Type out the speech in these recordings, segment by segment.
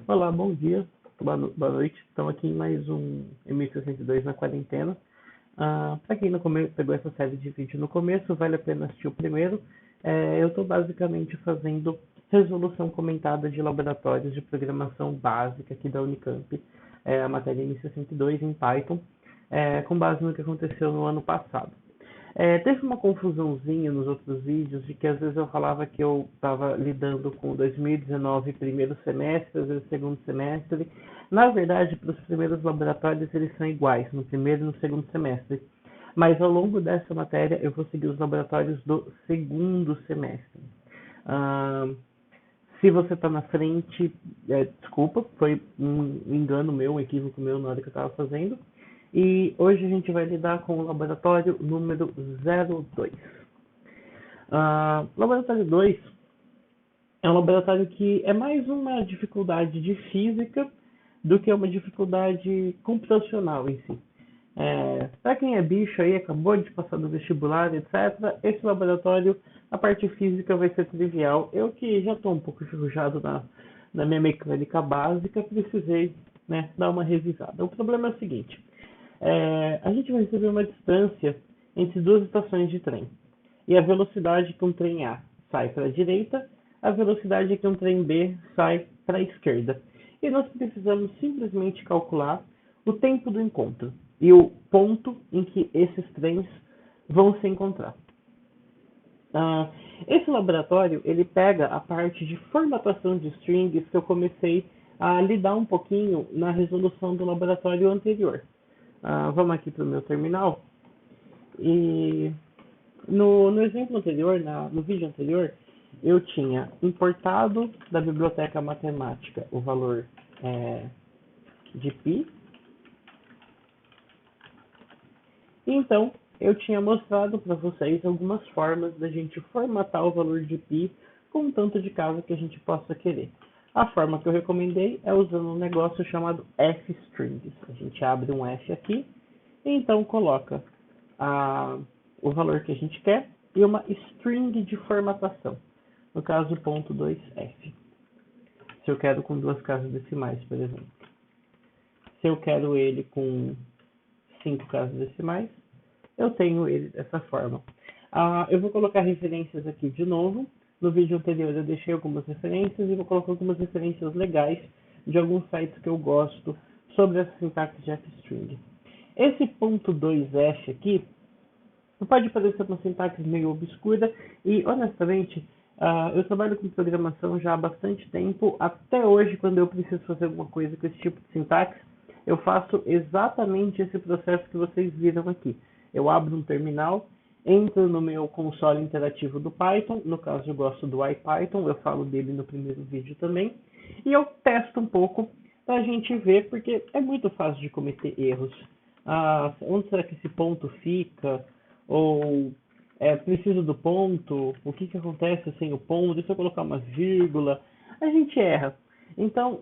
Olá, bom dia, boa noite. Estamos aqui em mais um M62 na quarentena. Para quem não pegou essa série de vídeo no começo, vale a pena assistir o primeiro. Eu estou basicamente fazendo resolução comentada de laboratórios de programação básica aqui da Unicamp, a matéria M62 em Python, com base no que aconteceu no ano passado. Teve uma confusãozinha nos outros vídeos de que às vezes eu falava que eu estava lidando com 2019 primeiro semestre, às vezes segundo semestre. Na verdade, para os primeiros laboratórios eles são iguais, no primeiro e no segundo semestre. Mas ao longo dessa matéria eu vou seguir os laboratórios do segundo semestre. Ah, Se você está na frente, desculpa, foi um engano meu, um equívoco meu na hora que eu estava fazendo. E hoje a gente vai lidar com o laboratório número 02. Laboratório 2 é um laboratório que é mais uma dificuldade de física do que uma dificuldade computacional em si. Para quem é bicho aí, acabou de passar do vestibular, etc., esse laboratório, a parte física vai ser trivial. Eu que já estou um pouco enferrujado na minha mecânica básica, precisei, né, dar uma revisada. O problema é o seguinte: a gente vai receber uma distância entre duas estações de trem. E a velocidade que um trem A sai para a direita, a velocidade que um trem B sai para a esquerda. E nós precisamos simplesmente calcular o tempo do encontro e o ponto em que esses trens vão se encontrar. Esse laboratório ele pega a parte de formatação de strings que eu comecei a lidar um pouquinho na resolução do laboratório anterior. Vamos aqui para o meu terminal. E no exemplo anterior, no vídeo anterior, eu tinha importado da biblioteca matemática o valor de π. Então, eu tinha mostrado para vocês algumas formas da gente formatar o valor de π com um tanto de caso que a gente possa querer. A forma que eu recomendei é usando um negócio chamado fstrings. A gente abre um f aqui e então coloca o valor que a gente quer e uma string de formatação. No caso, ponto 2f. Se eu quero com duas casas decimais, por exemplo. Se eu quero ele com 5 casas decimais, eu tenho ele dessa forma. Eu vou colocar referências aqui de novo. No vídeo anterior eu deixei algumas referências e vou colocar algumas referências legais de alguns sites que eu gosto sobre essa sintaxe de fstring. Esse ponto 2f aqui pode parecer uma sintaxe meio obscura e, honestamente, eu trabalho com programação já há bastante tempo. Até hoje, quando eu preciso fazer alguma coisa com esse tipo de sintaxe, eu faço exatamente esse processo que vocês viram aqui. Eu abro um terminal, entro no meu console interativo do Python, no caso eu gosto do IPython, eu falo dele no primeiro vídeo também, e eu testo um pouco para a gente ver, porque é muito fácil de cometer erros. Onde será que esse ponto fica? Ou preciso do ponto? O que acontece sem o ponto? E se eu colocar uma vírgula? A gente erra. Então,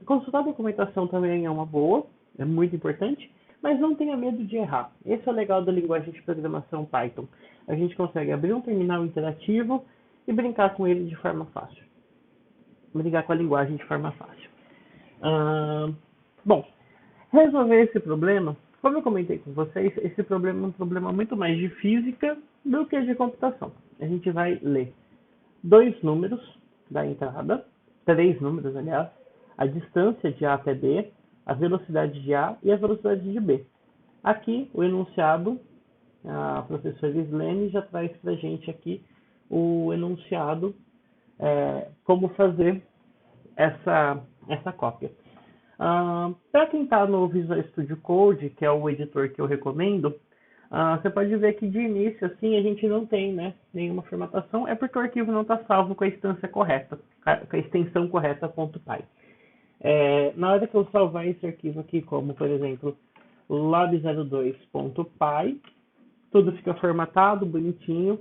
consultar a documentação também é uma boa, é muito importante, mas não tenha medo de errar. Esse é o legal da linguagem de programação Python. A gente consegue abrir um terminal interativo e brincar com ele de forma fácil. Brincar com a linguagem de forma fácil. Bom, resolver esse problema, como eu comentei com vocês, esse problema é um problema muito mais de física do que de computação. A gente vai ler dois números da entrada, três números, aliás, a distância de A até B, a velocidade de A e a velocidade de B. Aqui, o enunciado, a professora Slene já traz para a gente aqui o enunciado, como fazer essa cópia. Para quem está no Visual Studio Code, que é o editor que eu recomendo, você pode ver que de início assim a gente não tem, né, nenhuma formatação, é porque o arquivo não está salvo com a instância correta, com a extensão correta .py. Na hora que eu salvar esse arquivo aqui, como por exemplo lab02.py, tudo fica formatado, bonitinho.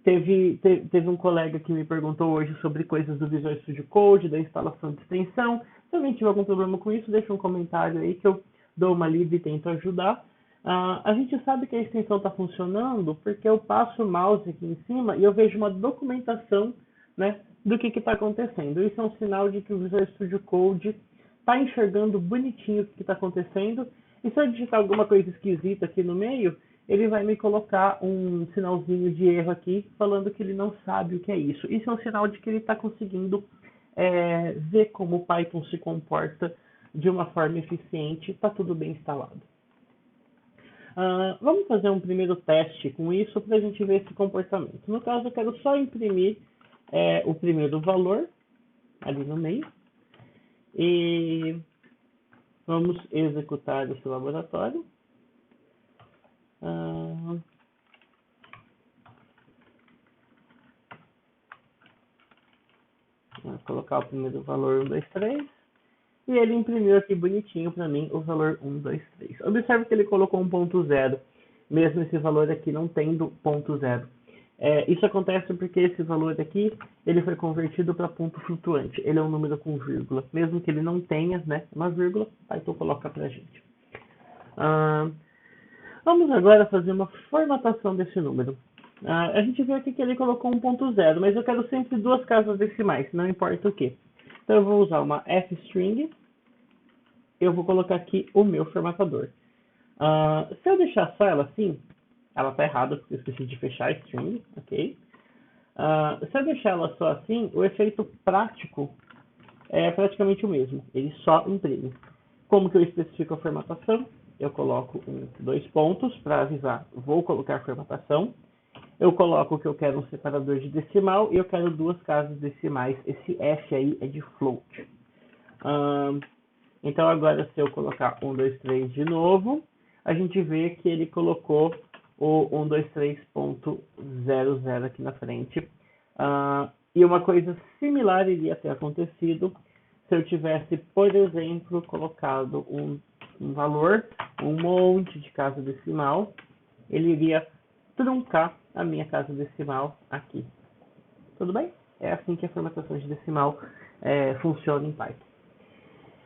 Teve um colega que me perguntou hoje sobre coisas do Visual Studio Code, da instalação de extensão. Se alguém tiver algum problema com isso, deixa um comentário aí que eu dou uma lida e tento ajudar. A gente sabe que a extensão está funcionando porque eu passo o mouse aqui em cima e eu vejo uma documentação né, do que está acontecendo. Isso é um sinal de que o Visual Studio Code está enxergando bonitinho o que está acontecendo. E se eu digitar alguma coisa esquisita aqui no meio, ele vai me colocar um sinalzinho de erro aqui, falando que ele não sabe o que é isso. Isso é um sinal de que ele está conseguindo ver como o Python se comporta de uma forma eficiente, está tudo bem instalado. Vamos fazer um primeiro teste com isso para a gente ver esse comportamento. No caso, eu quero só imprimir o primeiro valor ali no meio e vamos executar esse laboratório. Vou colocar o primeiro valor 1, 2, 3. E ele imprimiu aqui bonitinho para mim o valor 1, 2, 3. Observe que ele colocou um ponto zero, mesmo esse valor aqui não tendo ponto zero. Isso acontece porque esse valor aqui ele foi convertido para ponto flutuante. Ele é um número com vírgula. Mesmo que ele não tenha, né, uma vírgula, Python coloca para a gente. Vamos agora fazer uma formatação desse número. A gente vê aqui que ele colocou um ponto zero, mas eu quero sempre duas casas decimais, não importa o que. Então eu vou usar uma fstring, eu vou colocar aqui o meu formatador. Se eu deixar só ela assim, ela está errada porque eu esqueci de fechar a string, ok? Se eu deixar ela só assim, o efeito prático é praticamente o mesmo, ele só imprime. Como que eu especifico a formatação? Eu coloco 2 pontos para avisar, vou colocar formatação. Eu coloco que eu quero um separador de decimal e eu quero duas casas decimais. Esse F aí é de float. Então agora se eu colocar 1, 2, 3 de novo, a gente vê que ele colocou o 123.00 aqui na frente. E uma coisa similar iria ter acontecido se eu tivesse, por exemplo, colocado um valor, um monte de casa decimal, ele iria truncar a minha casa decimal aqui. Tudo bem? É assim que a formatação de decimal funciona em Python.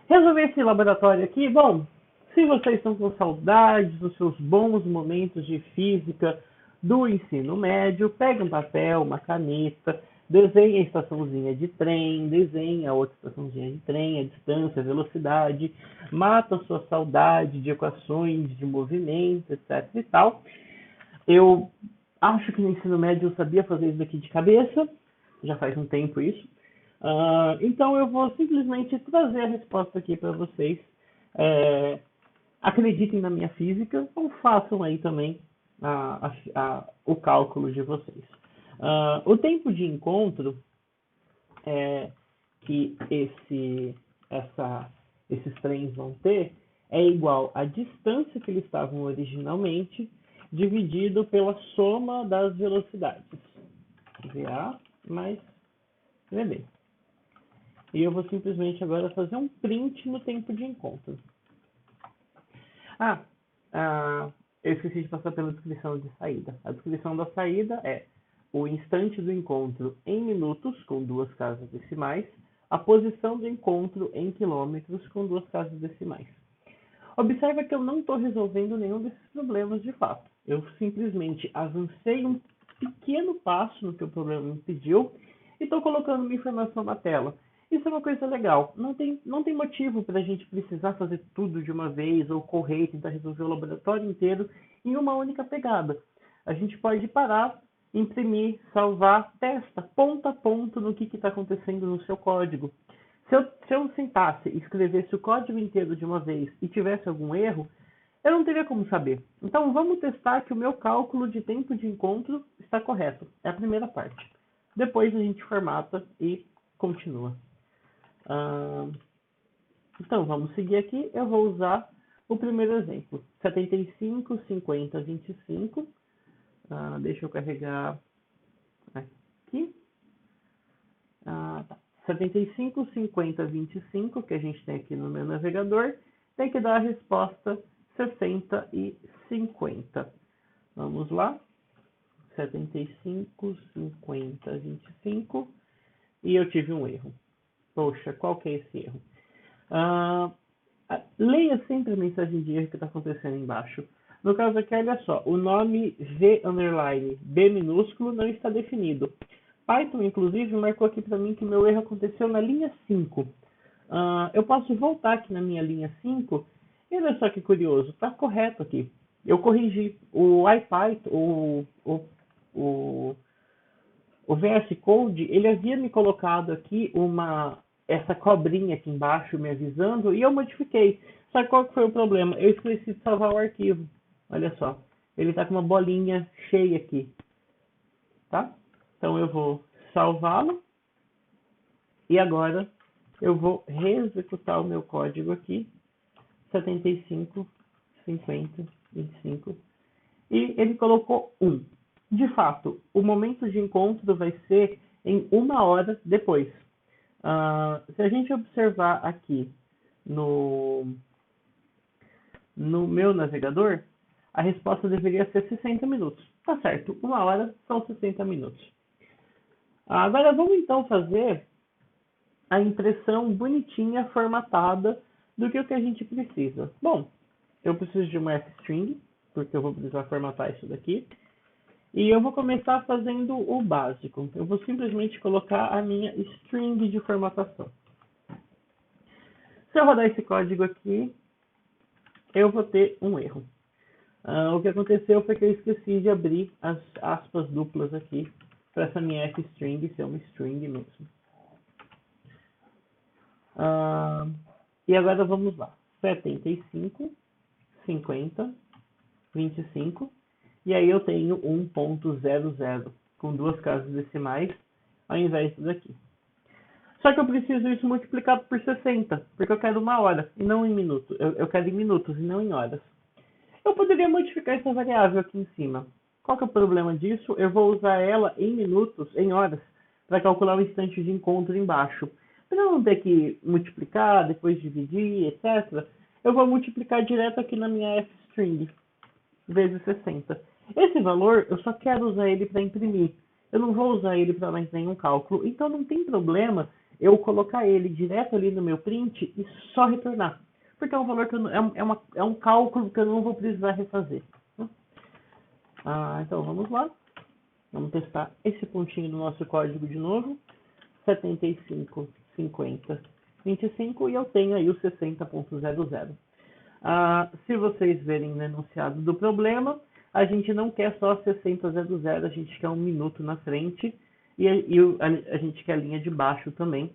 Resolver esse laboratório aqui, bom, se vocês estão com saudades dos seus bons momentos de física do ensino médio, pega um papel, uma caneta, desenha a estaçãozinha de trem, desenha a outra estaçãozinha de trem, a distância, a velocidade, mata a sua saudade de equações de movimento, etc e tal. Eu acho que no ensino médio eu sabia fazer isso daqui de cabeça, já faz um tempo isso. Então eu vou simplesmente trazer a resposta aqui para vocês. Acreditem na minha física ou façam aí também o cálculo de vocês. O tempo de encontro que esses trens vão ter é igual à distância que eles estavam originalmente dividido pela soma das velocidades. VA mais VB. E eu vou simplesmente agora fazer um print no tempo de encontro. Eu esqueci de passar pela descrição de saída. A descrição da saída é o instante do encontro em minutos, com duas casas decimais, a posição do encontro em quilômetros, com duas casas decimais. Observa que eu não estou resolvendo nenhum desses problemas de fato. Eu simplesmente avancei um pequeno passo no que o problema me pediu e estou colocando uma informação na tela. Isso é uma coisa legal. Não tem motivo para a gente precisar fazer tudo de uma vez ou correr e tentar resolver o laboratório inteiro em uma única pegada. A gente pode parar, imprimir, salvar, testa ponto a ponto no que está acontecendo no seu código. Se eu sentasse e escrevesse o código inteiro de uma vez e tivesse algum erro, eu não teria como saber. Então vamos testar que o meu cálculo de tempo de encontro está correto. É a primeira parte. Depois a gente formata e continua. Então vamos seguir aqui. Eu vou usar o primeiro exemplo. 75, 50, 25. Deixa eu carregar aqui. Tá. 75, 50, 25, que a gente tem aqui no meu navegador, tem que dar a resposta 60 e 50. Vamos lá. 75, 50, 25. E eu tive um erro. Poxa, qual que é esse erro? Leia sempre a mensagem de erro que está acontecendo embaixo. No caso aqui, olha só, o nome V_B minúsculo não está definido. Python, inclusive, marcou aqui para mim que meu erro aconteceu na linha 5. Eu posso voltar aqui na minha linha 5 e olha só que curioso, está correto aqui. Eu corrigi o IPython, o, o VS Code, ele havia me colocado aqui essa cobrinha aqui embaixo me avisando e eu modifiquei. Sabe qual que foi o problema? Eu esqueci de salvar o arquivo. Olha só, ele está com uma bolinha cheia aqui, tá? Então eu vou salvá-lo e agora eu vou reexecutar o meu código aqui, 75, 50, 25, e ele colocou 1. De fato, o momento de encontro vai ser em 1 hora depois. Se a gente observar aqui no meu navegador, a resposta deveria ser 60 minutos. Tá certo, 1 hora são 60 minutos. Agora vamos então fazer a impressão bonitinha, formatada do que a gente precisa. Bom, eu preciso de uma f-string, porque eu vou precisar formatar isso daqui. E eu vou começar fazendo o básico. Eu vou simplesmente colocar a minha string de formatação. Se eu rodar esse código aqui, eu vou ter um erro. O que aconteceu foi que eu esqueci de abrir as aspas duplas aqui para essa minha f-string ser uma string mesmo. E agora vamos lá. 75, 50, 25. E aí eu tenho 1.00 com 2 casas decimais ao invés disso daqui. Só que eu preciso isso multiplicado por 60, porque eu quero 1 hora e não em minutos. Eu quero em minutos e não em horas. Eu poderia modificar essa variável aqui em cima. Qual que é o problema disso? Eu vou usar ela em minutos, em horas, para calcular o instante de encontro embaixo. Para não ter que multiplicar, depois dividir, etc., eu vou multiplicar direto aqui na minha f-string, vezes 60. Esse valor, eu só quero usar ele para imprimir. Eu não vou usar ele para mais nenhum cálculo. Então não tem problema eu colocar ele direto ali no meu print e só retornar. Porque é um valor que é um cálculo que eu não vou precisar refazer. Então vamos lá. Vamos testar esse pontinho do nosso código de novo. 75, 50, 25 e eu tenho aí o 60.00. Se vocês verem no enunciado do problema, a gente não quer só 60.00, a gente quer um minuto na frente e a gente quer a linha de baixo também.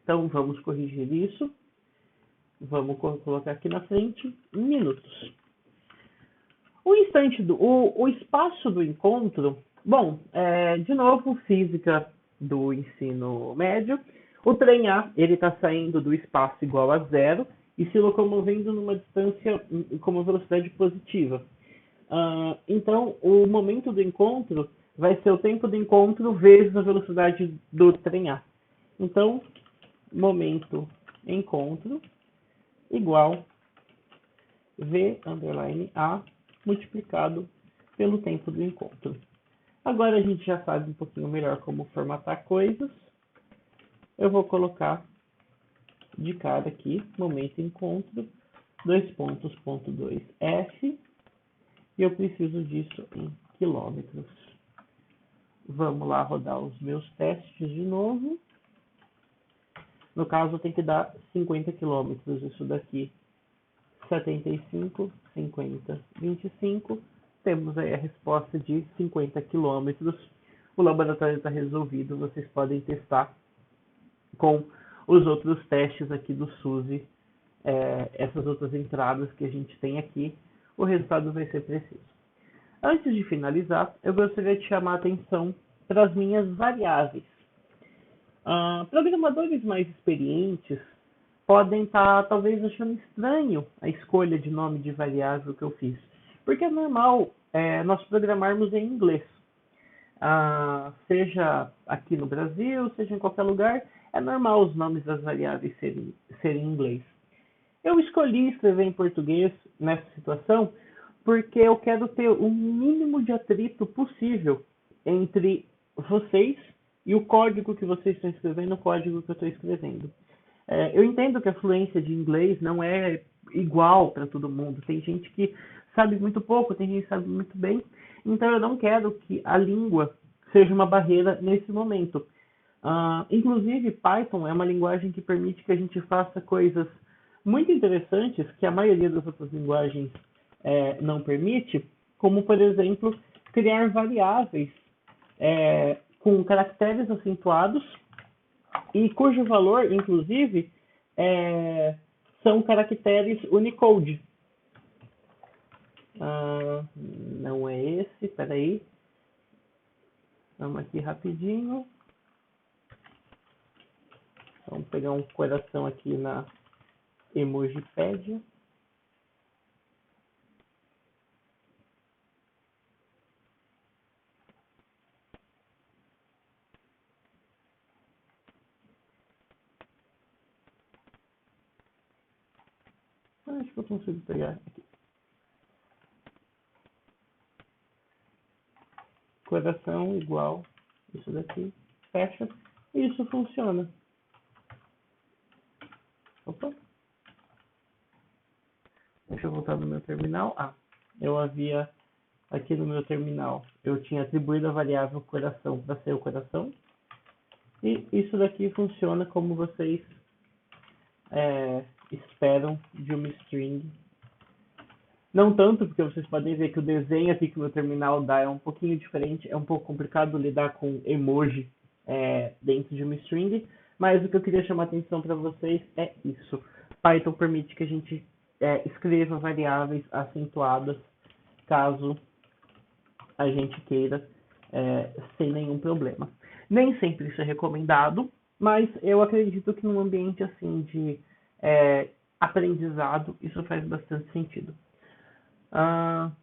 Então vamos corrigir isso. Vamos colocar aqui na frente minutos. O espaço do encontro, bom, de novo, física do ensino médio. O trem A, ele está saindo do espaço igual a 0 e se locomovendo numa distância com uma velocidade positiva. Então, o momento do encontro vai ser o tempo do encontro vezes a velocidade do trem A. Então, momento encontro igual v_a multiplicado pelo tempo do encontro. Agora a gente já sabe um pouquinho melhor como formatar coisas. Eu vou colocar de cara aqui, momento encontro, 2 pontos,2f, e eu preciso disso em quilômetros. Vamos lá rodar os meus testes de novo. No caso, tem que dar 50 quilômetros isso daqui. 75, 50, 25. Temos aí a resposta de 50 quilômetros. O laboratório está resolvido. Vocês podem testar com os outros testes aqui do SUSE. Essas outras entradas que a gente tem aqui. O resultado vai ser preciso. Antes de finalizar, eu gostaria de chamar a atenção para as minhas variáveis. Programadores mais experientes podem estar talvez achando estranho a escolha de nome de variável que eu fiz, porque é normal nós programarmos em inglês, seja aqui no Brasil, seja em qualquer lugar, é normal os nomes das variáveis serem em inglês. Eu escolhi escrever em português nessa situação porque eu quero ter o mínimo de atrito possível entre vocês e o código que vocês estão escrevendo, o código que eu estou escrevendo. Eu entendo que a fluência de inglês não é igual para todo mundo. Tem gente que sabe muito pouco, tem gente que sabe muito bem. Então eu não quero que a língua seja uma barreira nesse momento. Inclusive, Python é uma linguagem que permite que a gente faça coisas muito interessantes que a maioria das outras linguagens não permite, como, por exemplo, criar variáveis com caracteres acentuados e cujo valor, inclusive, são caracteres Unicode. Não é esse, peraí. Vamos aqui rapidinho. Vamos pegar um coração aqui na Emojipédia. Acho que eu consigo pegar aqui. Coração igual isso daqui. Fecha. E isso funciona. Opa. Deixa eu voltar no meu terminal. Eu havia aqui no meu terminal, eu tinha atribuído a variável coração para ser o coração. E isso daqui funciona como vocês esperam de uma string. Não tanto, porque vocês podem ver que o desenho aqui que o meu terminal dá é um pouquinho diferente, é um pouco complicado lidar com emoji dentro de uma string, mas o que eu queria chamar a atenção para vocês é isso. Python permite que a gente escreva variáveis acentuadas, caso a gente queira, sem nenhum problema. Nem sempre isso é recomendado, mas eu acredito que num ambiente assim de aprendizado, isso faz bastante sentido.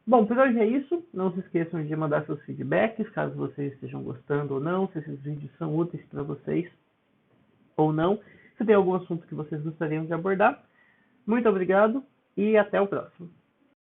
Bom, por hoje é isso. Não se esqueçam de mandar seus feedbacks, caso vocês estejam gostando ou não, se esses vídeos são úteis para vocês ou não, se tem algum assunto que vocês gostariam de abordar. Muito obrigado e até o próximo.